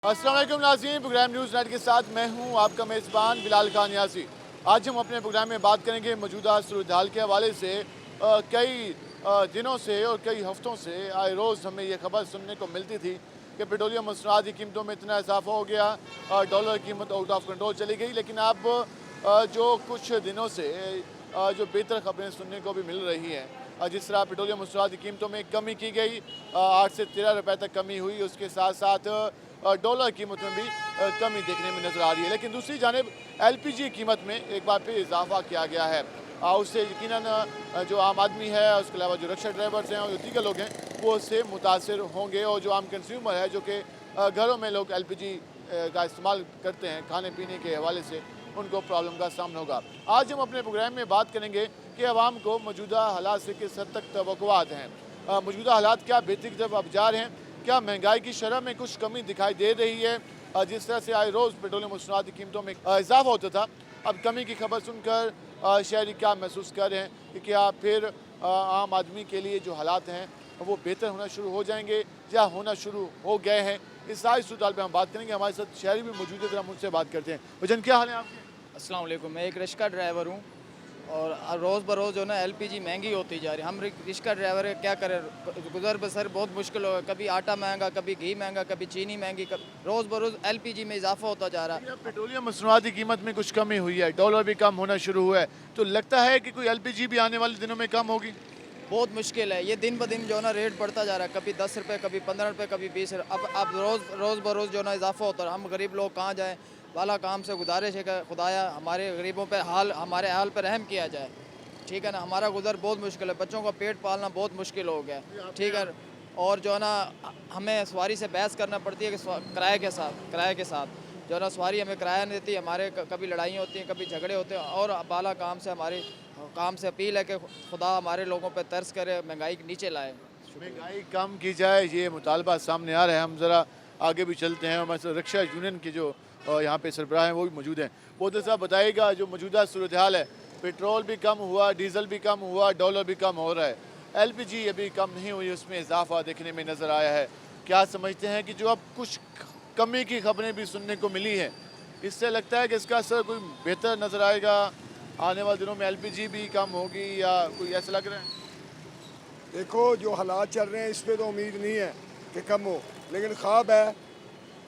अस्सलाम वालेकुम नाज़रीन, प्रोग्राम न्यूज़ नाइट के साथ मैं हूं आपका मेज़बान बिलाल खान यासी। आज हम अपने प्रोग्राम में बात करेंगे मौजूदा सूरत हाल के हवाले से। कई दिनों से और कई हफ्तों से आए रोज़ हमें ये खबर सुनने को मिलती थी कि पेट्रोलियम मसनूआत की कीमतों में इतना इजाफा हो गया, डॉलर की कीमत आउट ऑफ कंट्रोल चली गई। लेकिन अब जो कुछ दिनों से जो बेहतर खबरें सुनने को भी मिल रही हैं, जिस तरह पेट्रोलियम मसनूआत की कीमतों में कमी की गई, 8 से 13 रुपये तक कमी हुई, उसके साथ साथ डॉलर कीमत में भी कमी देखने में नज़र आ रही है। लेकिन दूसरी जानिब LPG कीमत में एक बार फिर इजाफा किया गया है। उससे यकीनन जो आम आदमी है, उसके अलावा जो रिक्शा ड्राइवर्स हैं और जो दीगर लोग हैं, वो उससे मुतासर होंगे। और जो आम कंज्यूमर है, जो कि घरों में लोग LPG का इस्तेमाल करते हैं खाने पीने के हवाले से, उनको प्रॉब्लम का सामना होगा। आज हम अपने प्रोग्राम में बात करेंगे कि आवाम को मौजूदा हालात से किस हद तक तवक्कुआत हैं, मौजूदा हालात क्या बेहतरी की तरफ अब जा रहे हैं, क्या महंगाई की शरह में कुछ कमी दिखाई दे रही है। जिस तरह से आए रोज़ पेट्रोलियम मसनूआत की कीमतों में इजाफा होता था, अब कमी की खबर सुनकर शहरी क्या महसूस कर रहे हैं कि क्या फिर आम आदमी के लिए जो हालात हैं वो बेहतर होना शुरू हो जाएंगे या होना शुरू हो गए हैं। इस सारी सूरत पर हम बात करेंगे। हमारे साथ शहरी भी मौजूद है, जरा मुझसे बात करते हैं। भजन, क्या हाल है आपके? अस्सलाम वालेकुम। मैं एक रिक्शा ड्राइवर हूँ और रोज़ बरोज़ जो है ना LPG महंगी होती जा रही है। हम रिक्शा ड्राइवर है, क्या करें, गुजर बसर बहुत मुश्किल हो गया। कभी आटा महंगा, कभी घी महंगा, कभी चीनी महंगी, रोज़ बरोज़ LPG में इजाफा होता जा रहा है। पेट्रोलियम मसनूआत की कीमत में कुछ कमी हुई है, डॉलर भी कम होना शुरू हुआ है, तो लगता है कि कोई LPG भी आने वाले दिनों में कम होगी? बहुत मुश्किल है, ये दिन ब दिन जो है ना रेट बढ़ता जा रहा है। कभी 10 रुपये, कभी 15 रुपये, कभी 20 रुपये। अब रोज़ बरोज़ जो है ना इजाफा होता है। हम गरीब लोग कहाँ जाएँ? वाला काम से गुजारिश है कि खुदाया हमारे गरीबों पे हमारे हाल पर रहम किया जाए। ठीक है ना, हमारा गुजर बहुत मुश्किल है, बच्चों का पेट पालना बहुत मुश्किल हो गया है। ठीक है, और जो है ना हमें सवारी से बहस करना पड़ती है कि किराए के साथ जो है ना सवारी हमें किराया नहीं देती। हमारे कभी लड़ाइयाँ होती हैं, कभी झगड़े होते हैं। और बाला काम से अपील है कि खुदा हमारे लोगों पर तरस करे, महंगाई नीचे लाए, महंगाई कम की जाए, ये मुतालबा सामने आ रहा है। हम ज़रा आगे भी चलते हैं। हमारे रिक्शा यूनियन के जो यहाँ पे सरबराह हैं वो भी मौजूद हैं। वो तो साहब बताइएगा, जो मौजूदा सूरत हाल है, पेट्रोल भी कम हुआ, डीज़ल भी कम हुआ, डॉलर भी कम हो रहा है, LPG अभी कम नहीं हुई, उसमें इजाफा देखने में नज़र आया है। क्या समझते हैं कि जो अब कुछ कमी की खबरें भी सुनने को मिली हैं, इससे लगता है कि इसका असर कोई बेहतर नज़र आएगा, आने वाले दिनों में LPG भी कम होगी, या कोई ऐसा लग रहा है? देखो, जो हालात चल रहे हैं इस पर तो उम्मीद नहीं है कि कम हो, लेकिन ख्वाब है।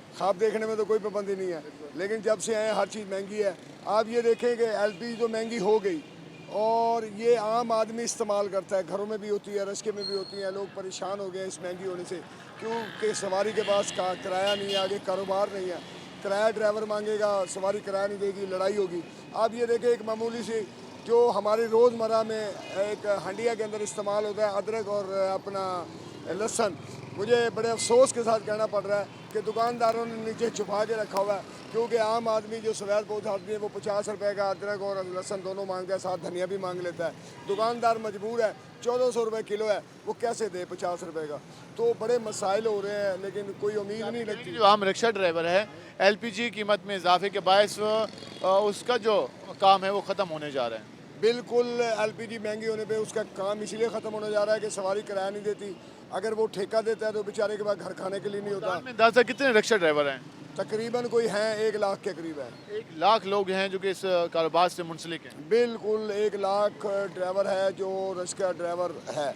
ख्वाब देखने में तो कोई पाबंदी नहीं है, लेकिन जब से आए हर चीज़ महंगी है। आप ये देखें कि LPG तो महंगी हो गई और ये आम आदमी इस्तेमाल करता है, घरों में भी होती है, रस्के में भी होती है। लोग परेशान हो गए इस महंगी होने से, क्योंकि सवारी के पास किराया नहीं है, आगे कारोबार नहीं है। किराया ड्राइवर मांगेगा, सवारी किराया नहीं देगी, लड़ाई होगी। आप ये देखें, एक मामूली सी जो हमारे रोज़मर्रा में एक हंडिया के अंदर इस्तेमाल होता है, अदरक और अपना लहसुन, मुझे बड़े अफसोस के साथ कहना पड़ रहा है कि दुकानदारों ने नीचे छुपा के रखा हुआ है, क्योंकि आम आदमी जो सवैर बहुत आदमी है वो 50 रुपये का अदरक और लहसुन दोनों मांगता है, साथ धनिया भी मांग लेता है। दुकानदार मजबूर है, 1400 रुपये किलो है, वो कैसे दे 50 रुपये का? तो बड़े मसाइल हो रहे हैं, लेकिन कोई उम्मीद नहीं लगती। जो आम रिक्शा ड्राइवर है, LPG कीमत में इजाफे के बायस उसका जो काम है वो ख़त्म होने जा रहा है। बिल्कुल, LPG महंगी होने पे उसका काम इसलिए ख़त्म होने जा रहा है कि सवारी किराया नहीं देती। अगर वो ठेका देता है तो बेचारे के पास घर खाने के लिए नहीं होता। अंदाजा कितने रिक्शा ड्राइवर हैं? तकरीबन कोई हैं 1 लाख के करीब है। 1 लाख लोग हैं जो कि इस कारोबार से मुंसलिक हैं। बिल्कुल 1 लाख ड्राइवर है जो रिक्शा ड्राइवर है।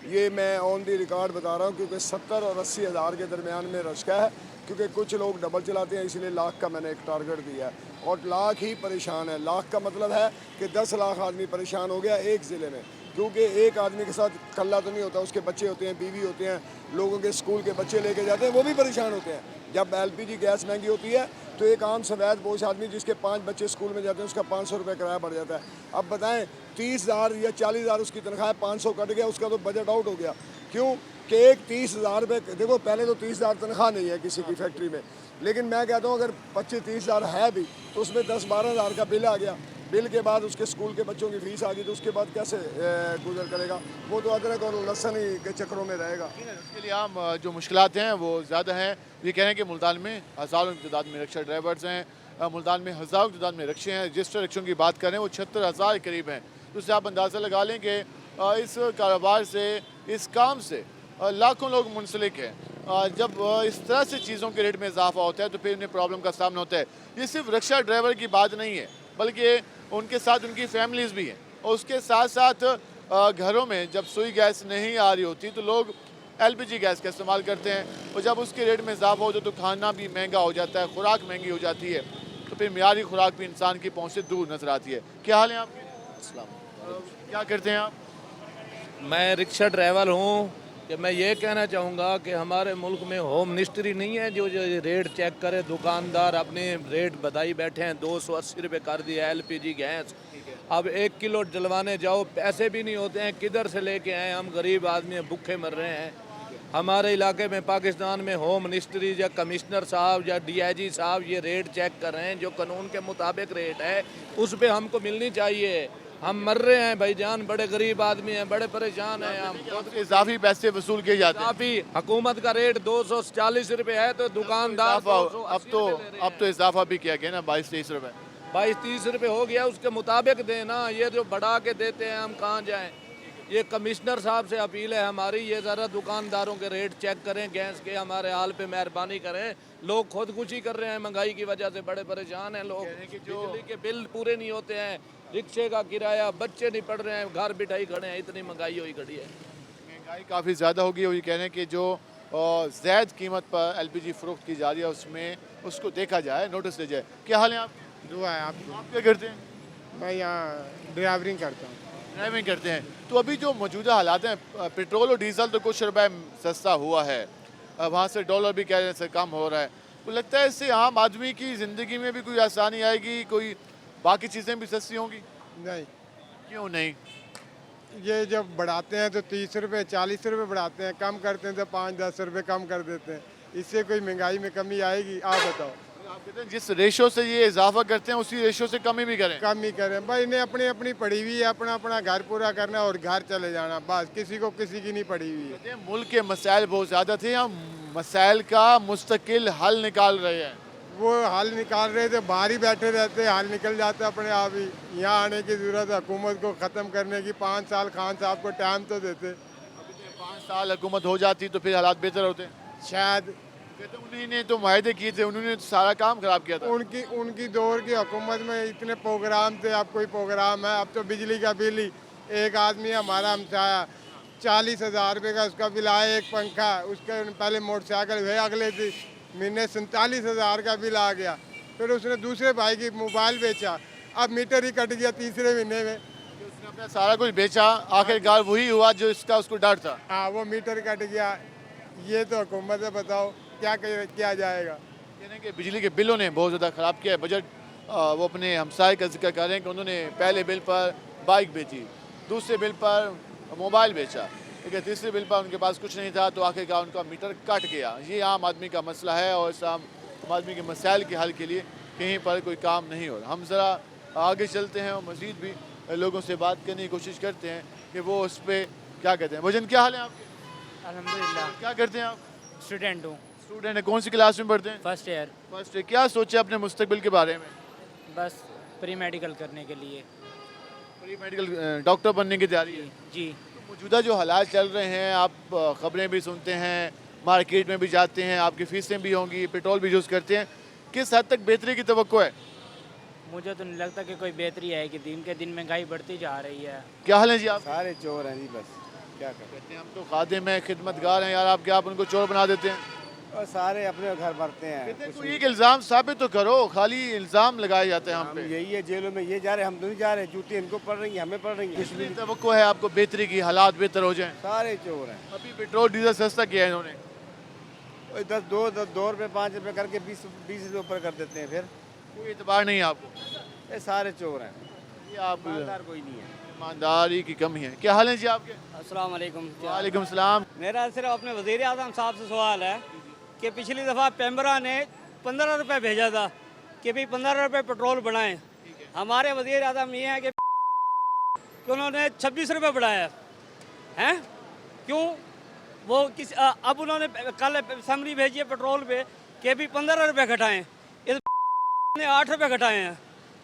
ये मैं ऑन दी रिकॉर्ड बता रहा हूँ, क्योंकि 70 और 80 हज़ार के दरमियान में रिक्शा है, क्योंकि कुछ लोग डबल चलाते हैं, इसलिए लाख का मैंने एक टारगेट दिया है। और लाख ही परेशान है। लाख का मतलब है कि 10 लाख आदमी परेशान हो गया एक ज़िले में, क्योंकि एक आदमी के साथ कल्ला तो नहीं होता, उसके बच्चे होते हैं, बीवी होते हैं, लोगों के स्कूल के बच्चे लेके जाते हैं, वो भी परेशान होते हैं। जब LPG गैस महंगी होती है तो एक आम सवैद बोझ आदमी जिसके 5 बच्चे स्कूल में जाते हैं, उसका 500 रुपये किराया बढ़ जाता है। अब बताएं, 30,000 या 40,000 उसकी तनख्वाह है, 500 कट गया, उसका तो बजट आउट हो गया। क्यों कि एक 30,000 रुपये, देखो पहले तो 30,000 तनख्वाह नहीं है किसी की फैक्ट्री में, लेकिन मैं कहता हूँ अगर 25-30,000 है भी तो उसमें 10-12,000 का बिल आ गया। बिल के बाद उसके स्कूल के बच्चों की फ़ीस आ गई, तो उसके बाद कैसे गुजर करेगा? वो तो अदरक और लहसुन ही के चक्करों में रहेगा। उसके लिए आम जो मुश्किलात हैं वो ज़्यादा हैं। ये कह रहे हैं कि मुल्तान में हज़ारों की तादाद में रिक्शा ड्राइवर्स हैं, मुल्तान में हज़ारों की तादाद में रिक्शे हैं। रजिस्टर्ड रिक्शों की बात करें वो 76,000 के करीब हैं। तो उससे आप अंदाज़ा लगा लें कि इस कारोबार से, इस काम से लाखों लोग मुंसलिक हैं। जब इस तरह से चीज़ों के रेट में इजाफा होता है तो फिर उन्हें प्रॉब्लम का सामना होता है। ये सिर्फ रिक्शा ड्राइवर की बात नहीं है, बल्कि उनके साथ उनकी फैमिलीज़ भी हैं। और उसके साथ साथ घरों में जब सुई गैस नहीं आ रही होती तो लोग एलपीजी गैस का इस्तेमाल करते हैं, और जब उसके रेट में इजाफा होता है तो खाना भी महंगा हो जाता है, खुराक महंगी हो जाती है, तो फिर मियारी खुराक भी इंसान की पहुँच से दूर नजर आती है। क्या हाल है आपके? क्या करते हैं आप? मैं रिक्शा ड्राइवर हूँ। कि मैं ये कहना चाहूँगा कि हमारे मुल्क में होम मिनिस्ट्री नहीं है जो रेट चेक करे। दुकानदार अपने रेट बताई बैठे हैं, 280 रुपये कर दिया एलपीजी गैस। अब 1 किलो डलवाने जाओ, पैसे भी नहीं होते हैं, किधर से लेके आए? हम गरीब आदमी हैं, भूखे मर रहे हैं। हमारे इलाके में पाकिस्तान में होम मिनिस्ट्री या कमिश्नर साहब या डीआईजी साहब ये रेट चेक कर रहे हैं, जो कानून के मुताबिक रेट है उस पर हमको मिलनी चाहिए। हम मर रहे हैं भाईजान, बड़े गरीब आदमी हैं, बड़े परेशान हैं हम। इजाफी पैसे वसूल किए जाते हैं। काफ़ी हुकूमत का रेट 240 रुपये है तो दुकानदार अब तो इजाफा भी किया गया ना, 22-23 रुपये। 22-30 रुपये हो गया, उसके मुताबिक देना। ये जो बढ़ा के देते हैं हम कहाँ जाएं? ये कमिश्नर साहब से अपील है हमारी, ये ज़रा दुकानदारों के रेट चेक करें गैस के, हमारे हाल पे मेहरबानी करें। लोग खुदकुशी कर रहे हैं, महंगाई की वजह से बड़े परेशान हैं लोग। बिजली के बिल पूरे नहीं होते हैं, रिक्शे का किराया, बच्चे नहीं पढ़ रहे हैं, घर बिठाई खड़े हैं, इतनी महंगाई हुई खड़ी है। महंगाई काफ़ी ज़्यादा होगी, और ये कह रहे हैं कि जो ज़ायद कीमत पर एलपीजी फ़रोख्त की जा रही है उसमें उसको देखा जाए, नोटिस लिया जाए। क्या हाल है आप? दुआ है आपको। आप क्या करते हैं? मैं यहाँ ड्राइवरिंग करता हूँ। ड्राइविंग करते हैं। तो अभी जो मौजूदा हालात हैं, पेट्रोल और डीजल तो कुछ रुपए सस्ता हुआ है, वहाँ से डॉलर भी कह रहे हैं कम हो रहा है, तो लगता है इससे आम आदमी की ज़िंदगी में भी कोई आसानी आएगी, कोई बाकी चीज़ें भी सस्ती होंगी? नहीं, क्यों नहीं? ये जब बढ़ाते हैं तो 30 रुपये 40 रुपये बढ़ाते हैं, कम करते हैं तो 5-10 रुपये कम कर देते हैं। इससे कोई महंगाई में कमी आएगी? आप बताओ। आप कहते हैं जिस रेशो से ये इजाफा करते हैं उसी रेशो से कमी भी करें। कम ही करें भाई, इन्हें अपनी अपनी पड़ी हुई है, अपना अपना घर पूरा करना और घर चले जाना, बस। किसी को किसी की नहीं पड़ी हुई है। कहते हैं मुल्क के मसाइल बहुत ज़्यादा थे, हम मसाइल का मुस्तकिल हल निकाल रहे हैं। वो हल निकाल रहे थे, बाहर ही बैठे रहते, हल निकल जाता अपने आप ही। यहाँ आने की ज़रूरत है हुकूमत को ख़त्म करने की। 5 साल खान साहब को टाइम तो देते। 5 साल हुकूमत हो जाती तो फिर हालात बेहतर होते शायद। कहते हैं उन्हीं ने तो माहदे किए थे, उन्होंने तो सारा काम खराब किया था। उनकी दौर की हुकूमत में इतने प्रोग्राम थे, अब कोई प्रोग्राम है? अब तो बिजली का बिल ही, एक आदमी हमारा हमसाया 40,000 रुपये का उसका बिल आया, एक पंखा, उसके पहले मोटरसाइकिल हुए, अगले महीने 47,000 का बिल आ गया। फिर उसने दूसरे भाई की मोबाइल बेचा, अब मीटर ही कट गया तीसरे महीने में। उसने अपना सारा कुछ बेचा, आखिरकार वही हुआ जो इसका उसको डर था। हाँ, वो मीटर कट गया। ये तो हुकूमत है, बताओ क्या किया जाएगा? कहने के बिजली के बिलों ने बहुत ज़्यादा ख़राब किया है बजट। वो अपने हमसाए का जिक्र कर रहे हैं कि उन्होंने पहले बिल पर बाइक बेची, दूसरे बिल पर मोबाइल बेचा, ठीक है, तीसरे बिल पर उनके पास कुछ नहीं था, तो आखिरकार उनका मीटर कट गया। ये आम आदमी का मसला है, और इस आम आदमी के मसाइल के हल के लिए कहीं पर कोई काम नहीं हो रहा। हम ज़रा आगे चलते हैं और मज़ीद भी लोगों से बात करने की कोशिश करते हैं कि वो उस पर क्या कहते हैं। भजन, क्या हाल है आपके? अल्हम्दुलिल्लाह। क्या करते हैं आप? स्टूडेंट हूँ, स्टूडेंट है। कौन सी क्लास में पढ़ते हैं? First year. फर्स्ट है। क्या सोचे अपने मुस्तकबिल के बारे में? बस प्री मेडिकल करने के लिए। प्री मेडिकल डॉक्टर बनने की तैयारी है? जी। तो मौजूदा जो हालात चल रहे हैं, आप ख़बरें भी सुनते हैं, मार्केट में भी जाते हैं, आपकी फ़ीसें भी होंगी, पेट्रोल भी यूज़ करते हैं, किस हद तक बेहतरी की तवक्को है? मुझे तो नहीं लगता कि कोई बेहतरी है, कि दिन के दिन महंगाई बढ़ती जा रही है। क्या हाल है जी? आप सारे चोर हैं जी, बस क्या करें। कहते हैं हम तो खादिम हैं, खिदमतगार हैं, यार आप क्या आप उनको चोर बना देते हैं? और सारे अपने घर भरते हैं। कहते हैं कोई एक इल्ज़ाम साबित तो करो, खाली इल्ज़ाम लगाए जाते हैं हम हम पे। यही है, जेलों में ये जा रहे, हम तो नहीं जा रहे। जूती इनको पड़ रही हैं, हमें पड़ रही हैं। कितनी तवक्को है आपको बेहतरी की, हालात बेहतर हो जाएं? सारे चोर हैं। अभी पेट्रोल डीजल सस्ता किया है इन्होंने। वही 2 रुपये 5 रुपये करके 20 रुपये ऊपर कर देते हैं। फिर कोई एतबार नहीं है आपको? ये सारे चोर हैं, ये आप ईमानदार कोई नहीं है। ईमानदारी की कमी है। क्या हाल है जी आपके? अस्सलाम वालेकुम। वालेकुम सलाम। मेरा सिर्फ अपने वज़ीर आज़म साहब से सवाल है कि पिछली दफ़ा पेम्बरा ने 15 रुपये भेजा था कि भाई 15 रुपये पेट्रोल बढ़ाएं। हमारे वज़ीर आज़म ये हैं कि उन्होंने 26 रुपये बढ़ाया हैं। क्यों? वो अब उन्होंने कल असम्बली भेजी है पेट्रोल पे कि भी 15 रुपये घटाएँ, इस ने 8 रुपये घटाए हैं।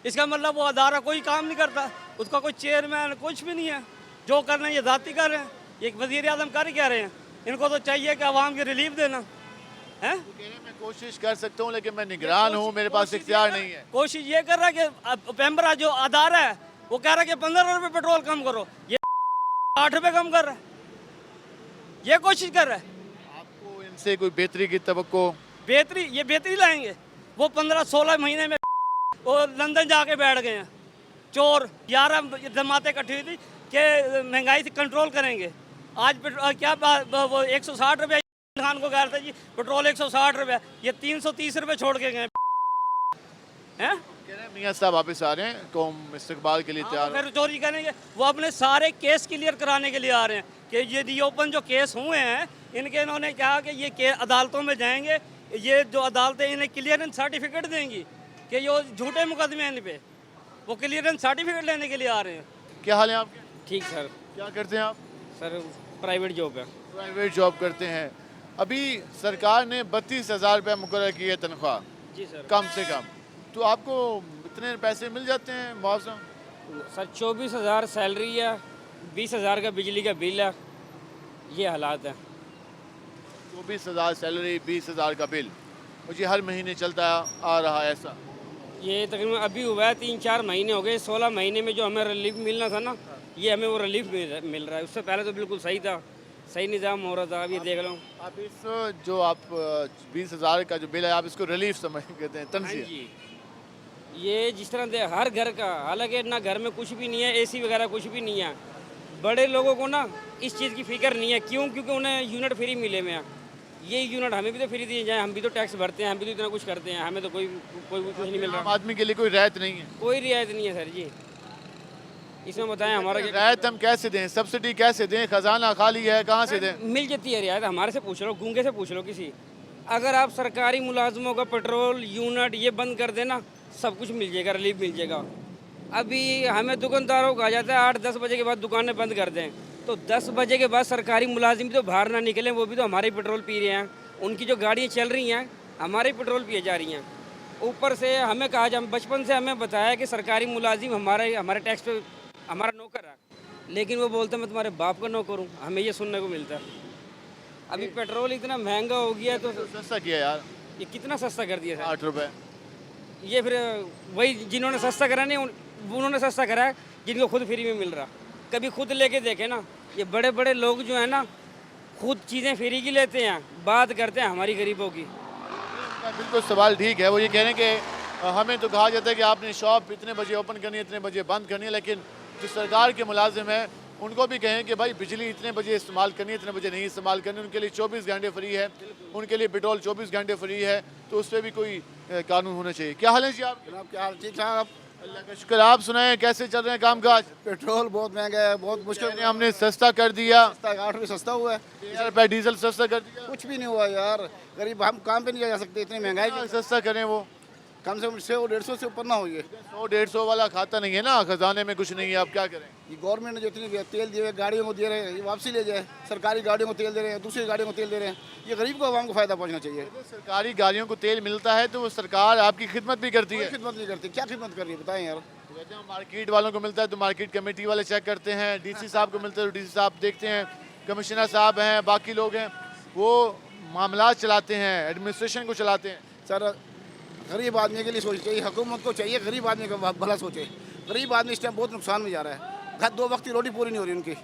इसका मतलब वो अदारा कोई काम नहीं करता, उसका कोई चेयरमैन कुछ भी नहीं है। जो करना है ये ज़ाती कर रहे हैं। एक वज़ीर आज़म कर क्या रहे हैं? इनको तो चाहिए कि आवाम की रिलीफ देना है। मैं कोशिश कर सकता हूँ लेकिन मैं निगरान हूँ, मेरे पास इख्तियार नहीं है। कोशिश ये कर रहा है कि पेम्बरा जो अदारा है वो कह रहा है कि 15 रुपये पेट्रोल कम करो, ये 8 रुपये कम कर रहा है, ये कोशिश कर रहा है। आपको इनसे कोई बेहतरी की तवक्को? बेहतरी, ये बेहतरी लाएंगे। वो 15-16 महीने में वो लंदन जाके बैठ गए हैं चोर। 11 जमातें इकट्ठी हुई थी कि महंगाई से कंट्रोल करेंगे। आज क्या वो 160 रुपये खान को कह रहे थे जी पेट्रोल 160 रुपये, ये 330 रुपये छोड़ के गए हैं। मियाँ साहब वापस आ रहे हैं, कौम इस्तकबाल के लिए तैयार है। फिर चोरी करेंगे। वो अपने सारे केस क्लियर कराने के लिए आ रहे हैं कि ये रीओपन जो केस हुए हैं इनके, इन्होंने कहा कि ये अदालतों में जाएंगे, ये जो अदालतें इन्हें क्लियरेंस सर्टिफिकेट देंगी कि ये झूठे मुकदमे हैं इन पे, वो क्लियरेंस सर्टिफिकेट लेने के लिए आ रहे हैं। क्या हाल है आपके? ठीक सर। क्या करते हैं आप? सर प्राइवेट जॉब है। प्राइवेट जॉब करते हैं। अभी सरकार ने 32,000 रुपये मुकर्रर की है तनख्वाह, जी सर। कम से कम, तो आपको इतने पैसे मिल जाते हैं मुआवजा? सर 24,000 सैलरी है, 20,000 का बिजली का बिल है, ये हालात हैं। 24,000 सैलरी, 20,000 का बिल, मुझे हर महीने चलता आ रहा है ऐसा? ये तकरीबन अभी हुआ है 3-4 महीने हो गए। 16 महीने में जो हमें रिलीफ मिलना था ना, ये हमें वो रिलीफ मिल रहा है। उससे पहले तो बिल्कुल सही था, सही निज़ाम हो रहा था। अब ये देख लो आप इस जो आप 20,000 का जो बिल है आप इसको रिलीफ समझ कहते हैं, हाँ तनख्वाह? जी, ये जिस तरह हर घर का, हालांकि ना घर में कुछ भी नहीं है, एसी वगैरह कुछ भी नहीं है। बड़े लोगों को ना इस चीज़ की फिक्र नहीं है। क्यों? क्योंकि उन्हें यूनिट फ्री मिले हुए हैं। ये यूनिट हमें भी तो फ्री दिए जाए, हम भी तो टैक्स भरते हैं, हम भी तो इतना कुछ करते हैं, हमें तो कोई कुछ नहीं मिल आम रहा। आदमी के लिए कोई रियायत नहीं है? कोई रियायत नहीं है सर जी। इसमें बताएं हमारा क्या रियायत हम कैसे दें, सब्सिडी कैसे दें? खजाना खाली है, कहाँ से दें? मिल जाती है रियायत। हमारे से पूछ लो, गूंगे से पूछ लो किसी। अगर आप सरकारी मुलाजमों का पेट्रोल यूनिट ये बंद कर देना, सब कुछ मिल जाएगा, रिलीफ मिल जाएगा। अभी हमें दुकानदारों को आ जाता है 8-10 बजे के बाद दुकानें बंद कर दें, तो 10 बजे के बाद सरकारी मुलाजिम भी तो बाहर ना निकलें, वो भी तो हमारे पेट्रोल पी रहे हैं। उनकी जो गाड़ियाँ चल रही हैं हमारे पेट्रोल पिए जा रही हैं। ऊपर से हमें कहा जाए, बचपन से हमें बताया कि सरकारी मुलाजिम हमारे टैक्स पे हमारा नौकर है, लेकिन वो बोलते मैं तुम्हारे बाप का नौकर हूँ। हमें ये सुनने को मिलता है। अभी पेट्रोल इतना महंगा हो गया है तो सस्ता किया यार, ये कितना सस्ता कर दिया सर। 8 रुपये। ये फिर वही जिन्होंने सस्ता करा नहीं उन्होंने सस्ता करा है, जिनको खुद फ्री में मिल रहा। कभी खुद लेके देखे ना, ये बड़े बड़े लोग जो है ना खुद चीज़ें फ्री की लेते हैं, बात करते हैं हमारी गरीबों की। बिल्कुल सवाल ठीक है। वो ये कह रहे हैं कि हमें तो कहा जाता है कि आपने शॉप इतने बजे ओपन करनी है, इतने बजे बंद करनी है, लेकिन जो सरकार के मुलाजिम हैं उनको भी कहें कि भाई बिजली इतने बजे इस्तेमाल करनी है, इतने बजे नहीं इस्तेमाल करनी। उनके लिए 24 घंटे फ्री है, उनके लिए पेट्रोल 24 घंटे फ्री है, तो उस पर भी कोई कानून होना चाहिए। क्या हाल है जी आप? जनाब क्या हाल? ठीक ठाक। अल्लाह का शुक्र। आप सुनाएं कैसे चल रहे हैं काम काज? पेट्रोल बहुत महंगा है, बहुत मुश्किल। हमने सस्ता कर दिया, 8 रुपये सस्ता हुआ है। 13 रुपये डीजल सस्ता कर दिया। कुछ भी नहीं हुआ यार, गरीब हम काम पे नहीं जा सकते, इतनी महंगाई की। सस्ता करें वो कम से कम 100-150 से ऊपर ना हो। ये 100-150 वाला खाता नहीं है ना, खजाने में कुछ नहीं है, आप क्या करें? ये गवर्नमेंट ने जो इतनी तेल दिए हुए गाड़ियों को दे रहे हैं, ये वापसी ले जाए। सरकारी गाड़ियों को तेल दे रहे हैं, दूसरी गाड़ियों को तेल दे रहे हैं। ये गरीब को आवाम को फायदा पहुंचना चाहिए। सरकारी गाड़ियों को तेल मिलता है तो वो सरकार आपकी खिदमत भी करती है। खिदमत नहीं करती, क्या खिदमत कर रही है बताएं यार। मार्केट वालों को मिलता है तो मार्केट कमेटी वाले चेक करते हैं, डीसी साहब को मिलता है तो डीसी साहब देखते हैं, कमिश्नर साहब हैं, बाकी लोग हैं, वो मामला चलाते हैं, एडमिनिस्ट्रेशन को चलाते हैं। सर गरीब आदमी के लिए सोचना चाहिए, हुकूमत को चाहिए गरीब आदमी का भला सोचे। गरीब आदमी इस टाइम बहुत नुकसान में जा रहा है। घर 2 वक्त की रोटी पूरी नहीं हो रही उनकी,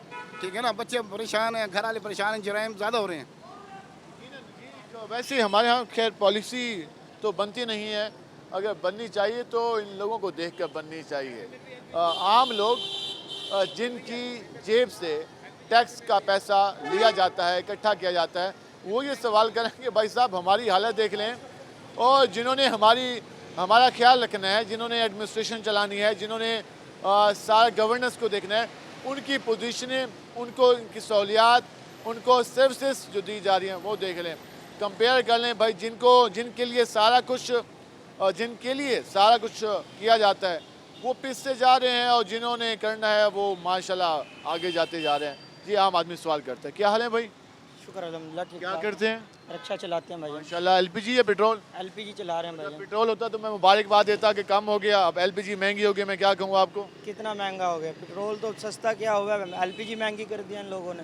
ठीक है ना। बच्चे परेशान हैं, घर वाले परेशान हैं, जराइम ज़्यादा हो रहे हैं। वैसे हमारे यहाँ खैर पॉलिसी तो बनती नहीं है, अगर बननी चाहिए तो इन लोगों को देख कर बननी चाहिए। आम लोग जिनकी जेब से टैक्स का पैसा लिया जाता है, इकट्ठा किया जाता है, वो ये सवाल करेंगे भाई साहब हमारी हालत देख लें। और जिन्होंने हमारा ख्याल रखना है, जिन्होंने एडमिनिस्ट्रेशन चलानी है, जिन्होंने सारा गवर्नेंस को देखना है, उनकी पोजीशनें, उनको इनकी सहूलियात, उनको सर्विसेज जो दी जा रही हैं वो देख लें, कंपेयर कर लें भाई जिनके लिए सारा कुछ किया जाता है वो पिछसे जा रहे हैं और जिन्होंने करना है वो माशाल्लाह आगे जाते जा रहे हैं। जी आम आदमी सवाल करता है। क्या हाल है भाई? शुक्र अल्हम्दुलिल्लाह ठीक क्या ठाक। करते हैं? रिक्शा चलाते हैं भाई। माशाल्लाह। एलपीजी या पेट्रोल? एलपीजी चला रहे हैं भाई। पेट्रोल होता तो मैं मुबारकबाद देता कि कम हो गया, अब एलपीजी महंगी हो गई, मैं क्या कहूँ आपको। कितना महंगा हो गया पेट्रोल, तो सस्ता क्या हुआ है, एलपीजी महंगी कर दिया इन लोगों ने।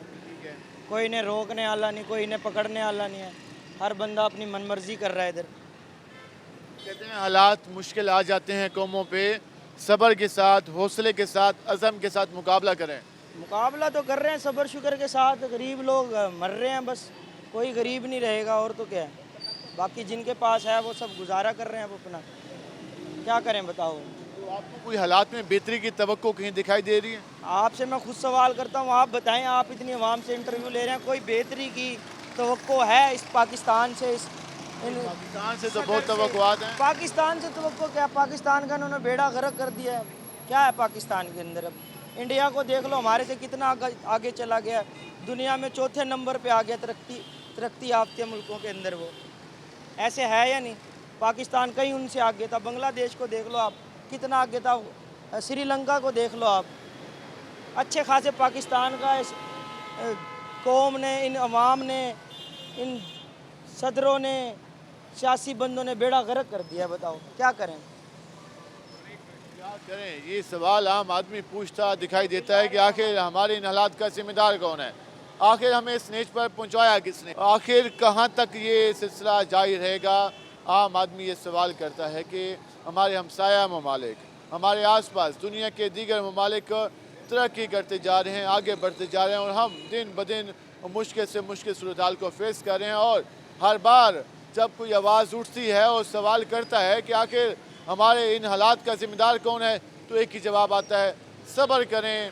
कोई इन्हें रोकने वाला नहीं, कोई इन्हें पकड़ने वाला नहीं है। हर बंदा अपनी मनमर्जी कर रहा है इधर। कहते हैं हालात मुश्किल आ जाते हैं कौमों पे, सब्र के साथ, हौसले के साथ, अज़म के साथ मुकाबला करें। मुकाबला तो कर रहे हैं सब्र शुक्र के साथ। गरीब लोग मर रहे हैं, बस कोई गरीब नहीं रहेगा और तो क्या है। बाकी जिनके पास है वो सब गुजारा कर रहे हैं अब अपना, क्या करें बताओ। तो आपको कोई हालात में बेहतरी की तवक्को कहीं दिखाई दे रही है? आपसे मैं खुद सवाल करता हूँ, आप बताएं, आप इतनी आवाम से इंटरव्यू ले रहे हैं, कोई बेहतरी की तवक्को है इस पाकिस्तान से? पाकिस्तान से तो बहुत तवक्कुआत हैं। पाकिस्तान से तवक्को क्या? पाकिस्तान का उन्होंने बेड़ा गर्क कर दिया है। क्या है पाकिस्तान के अंदर? अब इंडिया को देख लो, हमारे से कितना आगे चला गया, दुनिया में चौथे नंबर पे आ गया तरक्की याफ्ता मुल्कों के अंदर। वो ऐसे है या नहीं? पाकिस्तान कहीं उनसे आगे था। बांग्लादेश को देख लो आप, कितना आगे था। श्रीलंका को देख लो आप। अच्छे खासे पाकिस्तान का इस कौम ने, इन अवाम ने, इन सदरों ने, सियासी बंदों ने बेड़ा गर्क कर दिया। बताओ क्या करें? क्या करें, ये सवाल आम आदमी पूछता दिखाई देता है कि आखिर हमारे इन हालात का जिम्मेदार कौन है, आखिर हमें इस नेच पर पहुंचाया किसने, आखिर कहां तक ये सिलसिला जारी रहेगा। आम आदमी ये सवाल करता है कि हमारे हमसाया ममालिक, हमारे आसपास दुनिया के दीगर ममालिक तरक्की करते जा रहे हैं, आगे बढ़ते जा रहे हैं, और हम दिन ब दिन मुश्किल से मुश्किल सूरत हाल को फेस कर रहे हैं। और हर बार जब कोई आवाज़ उठती है और सवाल करता है कि आखिर हमारे इन हालात का ज़िम्मेदार कौन है, तो एक ही जवाब आता है, सब्र करें,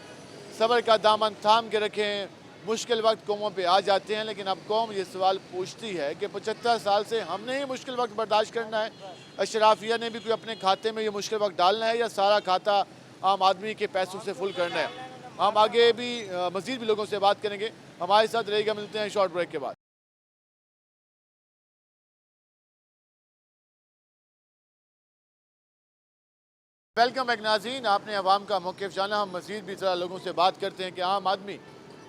सब्र का दामन थाम के रखें। मुश्किल वक्त कौमों पे आ जाते हैं, लेकिन अब कौम ये सवाल पूछती है कि 75 साल से हमने ही मुश्किल वक्त बर्दाश्त करना है, अशराफिया ने भी कोई अपने खाते में ये मुश्किल वक्त डालना है, या सारा खाता आम आदमी के पैसों से फुल करना है। हम आगे भी मज़ीद भी लोगों से बात करेंगे, हमारे साथ रहेगा। मिलते हैं शॉर्ट ब्रेक के बाद। वेलकम बैक नाज़रीन, आपने अवाम का मौक़िफ़ जाना। हम मज़ीद भी ज़रा लोगों से बात करते हैं कि आम आदमी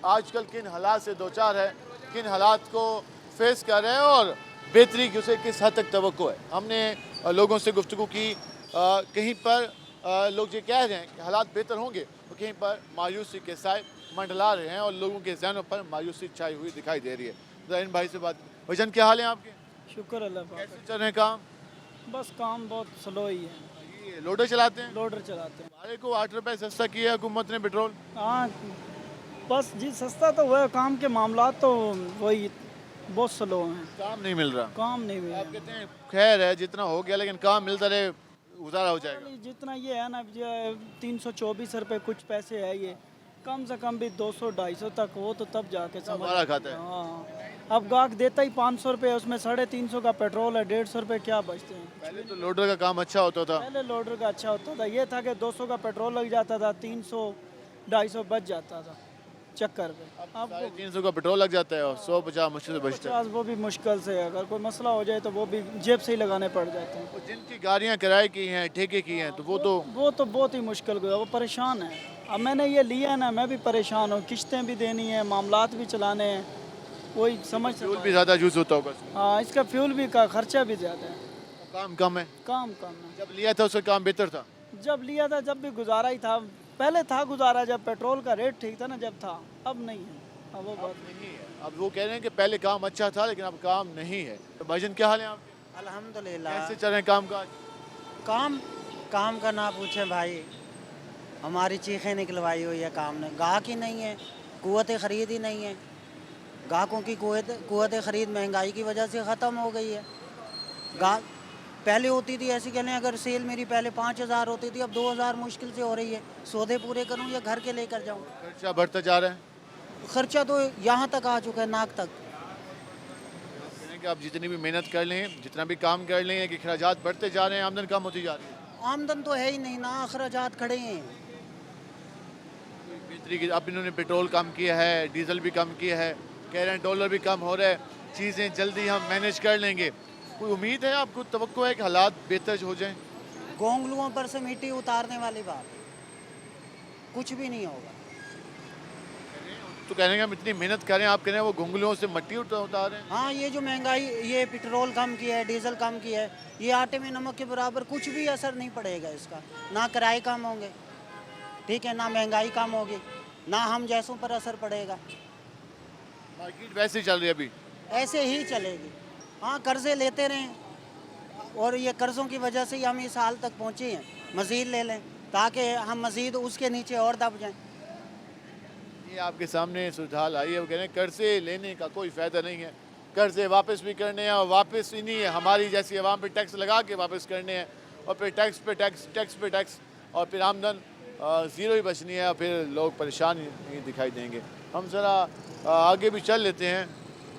आजकल किन हालात से दो चार है, किन हालात को फेस कर रहे हैं और बेहतरी की उसे किस हद तक तवक्को है। हमने लोगों से गुफ्तगू की, कहीं पर लोग ये कह रहे हैं कि हालात बेहतर होंगे, और कहीं पर मायूसी के साए मंडला रहे हैं और लोगों के जहनों पर मायूसी छाई हुई दिखाई दे रही है। ज़रा इन भाई से बात। भाईजान क्या हाल है आपके? शुक्र अल्लाह पाक। कैसे चल रहे हैं काम? बस काम बहुत स्लो ही है। ये लोडर चलाते हैं? लोडर चलाते हैं। हमारे को 8 रुपये सस्ता किया हुकूमत ने पेट्रोल। हाँ बस जी, सस्ता तो हुआ है, काम के मामला तो वही बहुत स्लो हैं, काम नहीं मिल रहा। काम नहीं मिल आप रहा। कहते हैं खैर है, जितना हो गया, लेकिन काम मिलता रहे गुजारा हो जाएगा। जितना ये है ना, 324 रुपये कुछ पैसे है, ये कम से कम भी 200-250 तक हो तो तब जाके समझ। हमारा खाता है। हाँ, अब गाहक देता ही 500 रुपये, उसमें 350 का पेट्रोल है, 150 रुपये क्या बचते हैं। पहले तो लोडर का काम अच्छा होता था। पहले लोडर का अच्छा होता था, ये था कि 200 का पेट्रोल लग जाता था, 300-250 बच जाता था चक्कर पे। अब 350 का पेट्रोल लग जाता है और 150 मुश्किल से बचता है। 50 वो भी मुश्किल से, अगर कोई मसला हो जाए तो वो भी जेब से ही लगाने पड़ जाते हैं। और जिनकी गाड़ियाँ किराए की हैं, ठेके की हैं, तो वो तो बहुत ही मुश्किल हुआ, वो परेशान है। अब मैंने ये लिया है ना, मैं भी परेशान हूँ, किश्तें भी देनी है, मामलात भी चलाने हैं, वही समझ। फ्यूल भी ज़्यादा यूज़ होता होगा। हाँ, इसका फ्यूल भी का खर्चा भी ज़्यादा है, काम कम है। काम कम है। जब लिया था उसका काम बेहतर था। जब लिया था जब भी गुजारा ही था, पहले था गुजारा जब पेट्रोल का रेट ठीक था ना, जब था, अब नहीं है। अब वो बात नहीं है। अब वो कह रहे हैं कि पहले काम अच्छा था, लेकिन अब काम नहीं है। तो भाईजान क्या हाल है आपके? अल्हम्दुलिल्लाह। कैसे चल रहे हैं काम काज? काम का ना पूछें भाई, हमारी चीखें निकलवाई हुई है काम ने। गाहक ही नहीं है, कुव्वत ख़रीद ही नहीं है। गाहकों की कुव्वत ख़रीद महंगाई की वजह से ख़त्म हो गई है। गाहक पहले होती थी, ऐसी कहने अगर सेल मेरी पहले 5000 होती थी, अब 2000 मुश्किल से हो रही है। सौदे पूरे करूं या घर के लेकर जाऊं। खर्चा बढ़ता जा रहा है। खर्चा तो यहाँ तक आ चुका है, नाक तक। कि आप जितनी भी मेहनत कर लें, जितना भी काम कर लें, कि अखराजात बढ़ते जा रहे हैं, आमदन कम होती जा रही है। आमदन तो है ही नहीं ना, अखराजात खड़े हैं। बेहतरी की अब इन्होंने पेट्रोल कम किया है, डीजल भी कम किया है, कह रहे हैं डॉलर भी कम हो रहा है, चीज़ें जल्दी हम मैनेज कर लेंगे। कोई उम्मीद है आपको, तवक्को है कि हालात बेहतर हो जाएं? गोंगलुओं पर से मिट्टी उतारने वाली बात, कुछ भी नहीं होगा। तो कह रहे हैं हम इतनी मेहनत करें, आप कह रहे हैं वो घुंगलियों से मट्टी उतार रहे हैं। हाँ, ये जो महंगाई, ये पेट्रोल कम किया है, डीजल कम किया है, ये आटे में नमक के बराबर, कुछ भी असर नहीं पड़ेगा इसका। ना किराए कम होंगे, ठीक है, ना महंगाई कम होगी, ना हम जैसों पर असर पड़ेगा। मार्केट वैसे ही चल रही है अभी? ऐसे ही चलेगी। हाँ, कर्जे लेते रहें और ये कर्ज़ों की वजह से ही हम इस हाल तक पहुँचे हैं। मज़ीद ले लें ताकि हम मज़ीद उसके नीचे और दब जाएं। ये आपके सामने सूरत आई है, वो कह रहे हैं कर्जे लेने का कोई फ़ायदा नहीं है, कर्जे वापस भी करने हैं और वापस इन्हीं हमारी जैसी आवाम पे टैक्स लगा के वापस करने हैं और फिर टैक्स पे टैक्स और फिर आमदन ज़ीरो ही बचनी है और फिर लोग परेशान ही दिखाई देंगे। हम ज़रा आगे भी चल लेते हैं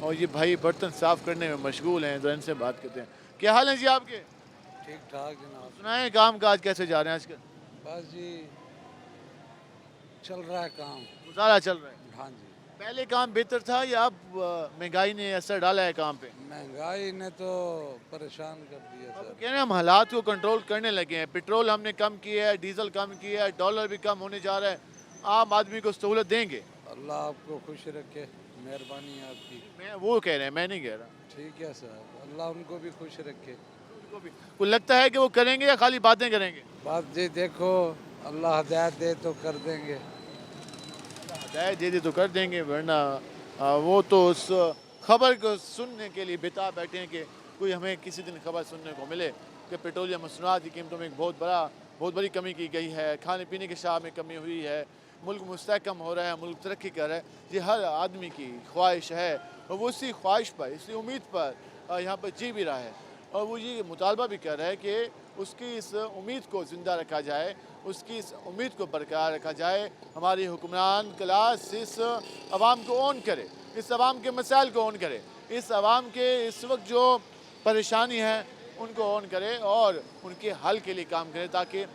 और ये भाई बर्तन साफ़ करने में मशगूल हैं, तो इनसे बात करते हैं। क्या हाल है जी आपके? ठीक ठाक जनाब। सुनाएं काम काज कैसे जा रहे हैं आजकल? बस जी चल रहा है काम, गुजारा चल रहा है। हाँ जी। पहले काम बेहतर था या अब महंगाई ने असर डाला है काम पे? महंगाई ने तो परेशान कर दिया अब सर। कह रहे हैं हम हालात को कंट्रोल करने लगे हैं, पेट्रोल हमने कम किया है, डीजल कम किया है, डॉलर भी कम होने जा रहा है, आम आदमी को सहूलत देंगे। अल्लाह आपको खुश रखे, मेहरबानी है आपकी। मैं वो कह रहे हैं, मैं नहीं कह रहा। ठीक है सर, अल्लाह उनको भी खुश रखे। को लगता है कि वो करेंगे या खाली बातें करेंगे? बात जी देखो, अल्लाह हदायत दे तो कर देंगे। हदायत दे दे तो कर देंगे, वरना वो तो उस खबर को सुनने के लिए बेताब बैठे हैं कि कोई हमें किसी दिन खबर सुनने को मिले कि पेट्रोलियम मसनूआत की कीमतों में एक बहुत बड़ी कमी की गई है, खाने पीने की शाह में कमी हुई है, मुल्क मुस्तहकम हो रहा है, मुल्क तरक्की कर रहा है। ये हर आदमी की ख्वाहिश है और वो उसी ख्वाहिश पर, इसी उम्मीद पर यहाँ पर जी भी रहा है और वो ये मुतालबा भी कर रहा है कि उसकी इस उम्मीद को ज़िंदा रखा जाए, उसकी इस उम्मीद को बरकरार रखा जाए। हमारी हुक्मरान क्लास इस आवाम को ऑन करे, इस आवाम के मसाइल को ऑन करे, इस आवाम के इस वक्त जो परेशानी है उनको ऑन करे और उनके हल के लिए काम करे, ताकि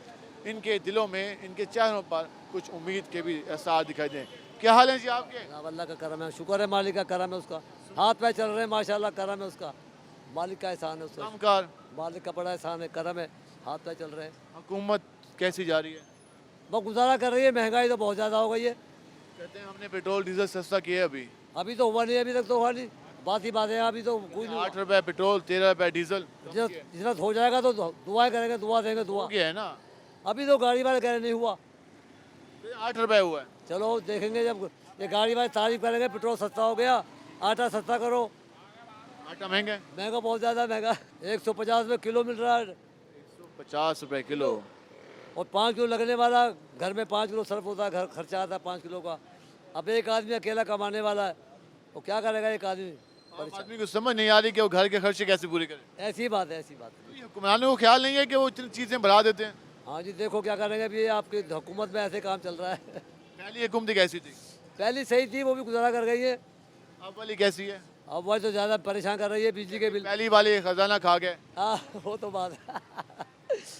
इनके दिलों में, इनके चेहरों पर कुछ उम्मीद के भी एहसास दिखाई दें। क्या हाल है जी आपके? अल्लाह का करम है, शुक्र है, मालिक का करम है, उसका हाथ पैर चल रहे हैं माशाल्लाह, करम है उसका, मालिक का एहसान है उसका, कामकार मालिक का बड़ा एहसान है, करम है, हाथ पैर चल रहे हैं। हुकूमत कैसी जा रही है? वो गुजारा कर रही है, महंगाई तो बहुत ज़्यादा हो गई है। कहते हैं हमने पेट्रोल डीजल सस्ता किया है, अभी तो हुआ नहीं, अभी तक तो हुआ नहीं, बात ही बात है, अभी तो कोई नहीं। 8 रुपए पेट्रोल, 13 रुपए डीजल। जितना हो जाएगा तो दुआएं करेंगे, दुआ देंगे, दुआ क्या है ना। अभी तो गाड़ी वाले कह रहे नहीं हुआ, 8 रुपए हुआ है। चलो देखेंगे, जब ये गाड़ी वाले तारीफ करेंगे, पेट्रोल सस्ता हो गया, आटा सस्ता करो। आटा महंगा है? महंगा, बहुत ज़्यादा महंगा, 150 रुपये किलो मिल रहा है। 150 रुपए किलो। और 5 किलो लगने वाला, घर में 5 किलो सर्फ होता है, घर खर्चा आता है 5 किलो का। अब एक आदमी अकेला कमाने वाला है, वो क्या करेगा एक आदमी? आदमी को समझ नहीं आ रही कि वो घर के खर्चे कैसे पूरे करे। ऐसी बात है, ऐसी बात है। हुक्मरानों को ख्याल नहीं है कि वो इतनी चीज़ें बढ़ा देते हैं। हाँ जी, देखो क्या करेंगे, अभी आपकी हुकूमत में ऐसे काम चल रहा है। पहली हुकूमत कैसी थी? पहली सही थी, वो भी गुजारा कर गई है। अब वाली कैसी है? अब वही तो ज़्यादा परेशान कर रही है, बिजली के बिल। पहली वाली खजाना खा गए। हाँ, वो तो बात है।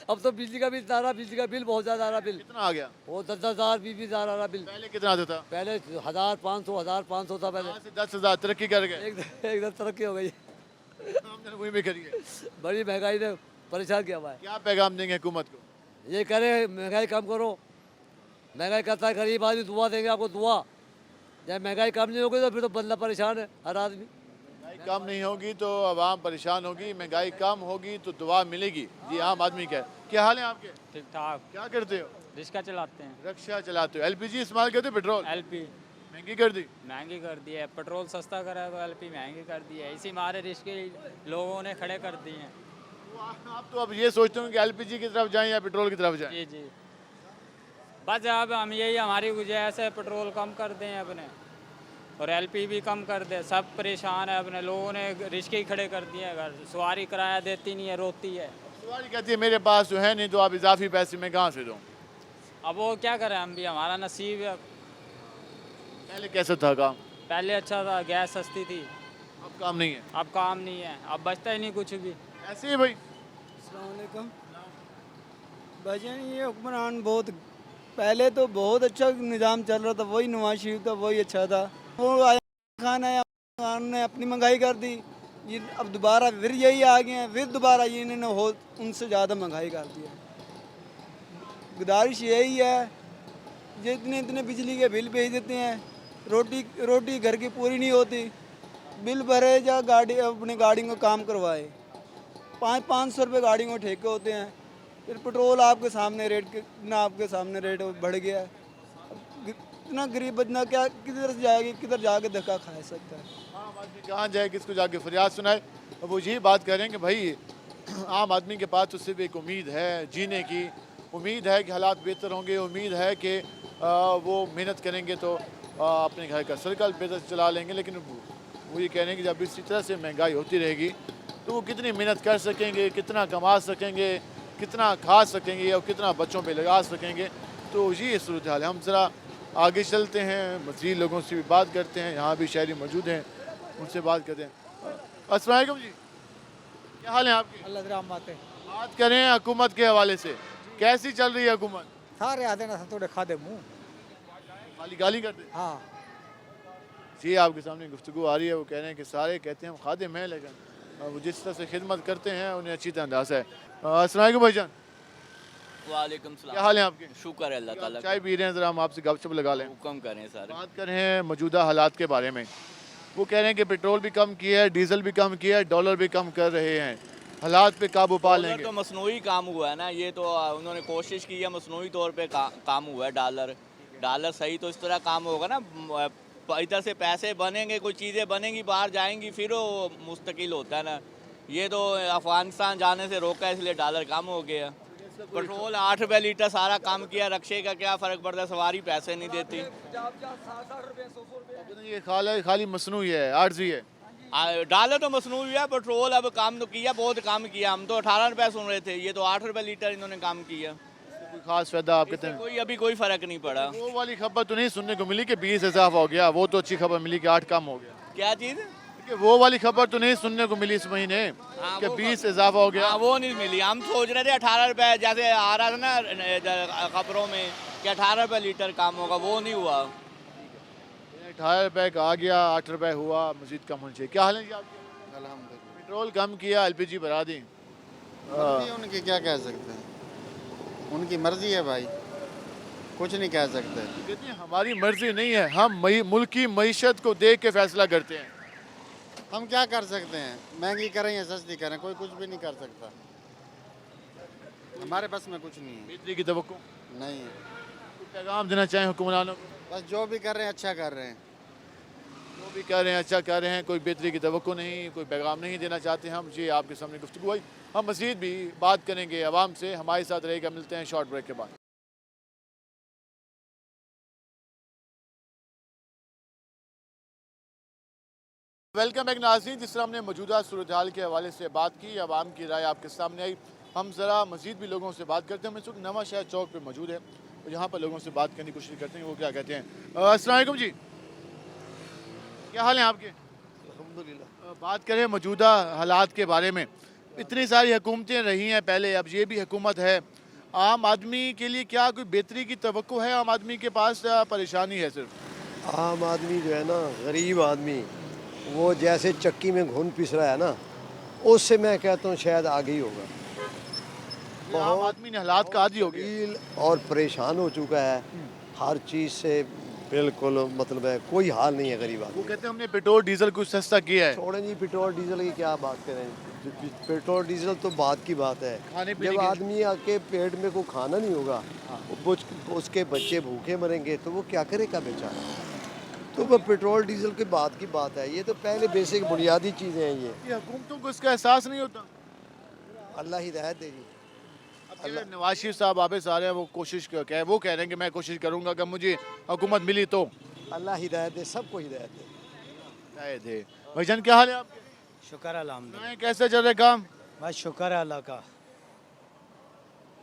अब तो बिजली का बिल आ रहा, बिजली का बिल बहुत ज़्यादा आ रहा। बिल कितना आ गया? वो 10,000 20,000 आ रहा बिल। पहले कितना आता था? पहले 1,500 था पहले। 10,000 तरक्की कर गए। एकदम तरक्की हो गई। वही भी करिए। बड़ी महंगाई ने परेशान किया हुआ है। क्या पैगाम देंगे हुकूमत को? ये करे महंगाई कम करो, महंगाई करता है गरीब आदमी, दुआ देंगे आपको, दुआ। जब महंगाई कम नहीं होगी तो फिर तो बंदा परेशान है, हर आदमी। महंगाई कम नहीं होगी तो आवाम परेशान होगी, महंगाई कम होगी तो दुआ मिलेगी। ये आम आदमी का है। क्या हाल है आपके? ठीक ठाक। क्या करते हो? रिक्शा चलाते हैं। रिक्शा चलाते हो? एलपीजी इस्तेमाल करते हो? पेट्रोल एलपी महंगी कर दी? महंगी कर दी है, पेट्रोल सस्ता करा है तो एलपी महंगी कर दी है, इसी मारे रिक्शे लोगों ने खड़े कर दिए हैं। आप तो अब ये सोचते हो कि एलपीजी की तरफ जाएं या पेट्रोल की तरफ जाएं? जी जी, बस अब हम यही, हमारी गुजारिश है पेट्रोल कम कर दें अपने और एलपी भी कम कर दे। सब परेशान है, अपने लोगों ने रिक्शे ही खड़े कर दिए हैं, घर सवारी किराया देती नहीं है, रोती है। सवारी कहती है मेरे पास जो है नहीं, तो आप इजाफी पैसे मैं कहाँ से दूँ? अब वो क्या करें, हम भी, हमारा नसीब है। पहले कैसा था काम? पहले अच्छा था, गैस सस्ती थी। अब काम नहीं है? अब काम नहीं है, अब बचता ही नहीं कुछ भी। ऐसे ही भाई। अस्सलामुअलैकुम भाईजान, ये हुक्मरान बहुत, पहले तो बहुत अच्छा निज़ाम चल रहा था, वही नवाज शरीफ था, वही अच्छा था। वो आया खान आया, खान ने अपनी महंगाई कर दी, ये अब दोबारा फिर यही आ गए हैं, फिर दोबारा ये इन्होंने हो उनसे ज़्यादा महंगाई कर दी है। गुजारिश यही है, जितने इतने बिजली के बिल भेज देते हैं, रोटी घर की पूरी नहीं होती, बिल भरे या गाड़ी अपनी गाड़ी को काम करवाए, 500 रुपये गाड़ी को ठेके होते हैं। फिर पेट्रोल आपके सामने रेट के ना, आपके सामने रेट बढ़ गया है। इतना गरीब बंदा क्या किधर से जाएगी, किधर जाके धक्का खा सकता है। आम आदमी कहाँ जाए, किसको जाके फरियाद सुनाए। अब वो यही बात करें कि भाई आम आदमी के पास तो सिर्फ एक उम्मीद है जीने की, उम्मीद है कि हालात बेहतर होंगे, उम्मीद है कि वो मेहनत करेंगे तो अपने घर का सर्कल बेहतर चला लेंगे। लेकिन वो ये कह रहे हैं कि जब इसी तरह से महंगाई होती रहेगी तो वो कितनी मेहनत कर सकेंगे, कितना कमा सकेंगे, कितना खा सकेंगे और कितना बच्चों पे लगा सकेंगे। तो ये सूरत हाल है। हम ज़रा आगे चलते हैं, मज़ीद लोगों से भी बात करते हैं। यहाँ भी शहरी मौजूद हैं, उनसे बात करते हैं। अस्सलाम वालेकुम जी, क्या हाल है आपके? अल्लाह रहमत है। बात करें हुकूमत के हवाले से, कैसी चल रही है हुकूमत? सारे आते ना थोड़े खादे मुँह। खाली गाली करते हैं? हाँ जी, आपके सामने गुफ्तगू आ रही है। वो कह रहे हैं कि सारे कहते हैं हम खादिम हैं, लेकिन वो जिस तरह से खिदमत करते हैं उन्हें अच्छी तरह अंदाज़ा है। अस्सलाम वालेकुम भाईजान, वालेकुम सलाम। क्या हाल है आपके? शुक्र है अल्लाह ताला। चाय पी रहे हैं, ज़रा हम आपसे गपशप लगा लें। हुक्म करें सर। बात करें मौजूदा हालात के बारे में। वो कह रहे हैं कि पेट्रोल भी कम किया है, डीजल भी कम किया है, डॉलर भी कम कर रहे हैं, हालात पे काबू पा लेंगे। तो मसनूई काम हुआ है ना, ये तो उन्होंने कोशिश की है, मसनूई तौर पे काम हुआ है। डॉलर सही तो इस तरह काम होगा ना, इधर से पैसे बनेंगे, कोई चीज़ें बनेंगी, बाहर जाएंगी, फिर वो मुस्तकिल होता है ना। ये तो अफगानिस्तान जाने से रोका है, इसलिए डॉलर कम हो गया। पेट्रोल 8 रुपये लीटर सारा काम किया, रक्शे का क्या फ़र्क पड़ता है, सवारी पैसे नहीं देती। ये खाली मसनूई है, आर्जी है। डॉलर तो मसनूई है, पेट्रोल अब काम तो किया, बहुत काम किया। हम तो 18 रुपये सुन रहे थे, ये तो 8 रुपये लीटर इन्होंने काम किया। कोई खास फायदा आप कहते हैं? कोई अभी कोई फ़र्क नहीं पड़ा। वो वाली खबर तो नहीं सुनने को मिली कि 20 इजाफा हो गया, वो तो अच्छी खबर मिली कि 8 कम हो गया। क्या चीज़? कि वो वाली खबर तो नहीं सुनने को मिली इस महीने कि 20 इजाफा हो गया। वो नहीं मिली। हम सोच रहे थे 18 रुपये, जैसे आ रहा था ना खबरों में कि 18 रुपये लीटर काम होगा, वो नहीं हुआ। 18 रुपये का आ गया, 8 रुपये हुआ, मजीद कम होना चाहिए। क्या हाल है जी आपके? अल्हम्दुलिल्लाह। पेट्रोल कम किया, LPG बढ़ा दी। उनकी क्या कह सकते हैं, उनकी मर्जी है भाई, कुछ नहीं कह सकते। कहते हैं हमारी मर्जी नहीं है, हम मुल्क की मईशत को देख के फैसला करते हैं। हम क्या कर सकते हैं, महंगी करें या सस्ती करें, कोई कुछ भी नहीं कर सकता। हमारे बस में कुछ नहीं है। बेहतरी की तवक्को नहीं है। पैगाम देना चाहें हुक्मरानों को? बस जो भी कर रहे हैं अच्छा कर रहे हैं। जो भी कर रहे हैं अच्छा कर रहे हैं, कोई बेहतरी की तवक्को नहीं, कोई पैगाम नहीं देना चाहते हम। जी, आपके सामने गुफ्तगू हुई। हम मज़ीद भी बात करेंगे आवाम से, हमारे साथ रहेगा। मिलते हैं शॉर्ट ब्रेक के बाद। वेलकम एक नाज़रीन, जिस तरह हमने मौजूदा सूरत हाल के हवाले से बात की, आवाम की राय आपके सामने आई। हम ज़रा मज़ीद भी लोगों से बात करते हैं। हम इस वक्त नवा शहर चौक पर मौजूद है और यहाँ पर लोगों से बात करने की कोशिश करते हैं वो क्या कहते हैं। अस्सलाम वालेकुम जी, क्या हाल है आपके? अल्हम्दुलिल्लाह। बात करें मौजूदा हालात के बारे में। इतनी सारी हुकूमतें रही हैं पहले, अब ये भी हुकूमत है। आम आदमी के लिए क्या कोई बेहतरी की तवक्को है? आम आदमी के पास परेशानी है सिर्फ? आम आदमी जो है ना, गरीब आदमी, वो जैसे चक्की में घुन पिस रहा है ना, उससे मैं कहता हूँ शायद आगे ही होगा। आम आदमी ने हालात का आदी हो गया और परेशान हो चुका है हर चीज़ से, बिल्कुल मतलब है कोई हाल नहीं है गरीब आदमी। वो कहते हैं हमने पेट्रोल डीजल कुछ सस्ता किया है। छोड़ें जी, पेट्रोल डीजल की क्या बात करें, पेट्रोल डीजल तो बात की बात है। जब आदमी आके पेट में कोई खाना नहीं होगा, उसके बच्चे भूखे मरेंगे, तो वो क्या करेगा बेचारा। तो वो पेट्रोल डीजल की बात है। ये तो पहले बेसिक बुनियादी चीज़ें हैं। ये हुकूमतों को इसका एहसास नहीं होता। अल्लाह हिदायत दे जी। नवाज शरीफ साहब वापस आ रहे हैं, वो कोशिश वो कह रहे हैं कि मैं कोशिश करूंगा कि मुझे हुकूमत मिली तो। अल्लाह हिदायत दे, सबको हिदायत दे। भाईजान क्या हाल है आपके? शुक्र अल्हम्दुलिल्लाह। कैसे चल रहे काम? बस शुक्र है अल्लाह का,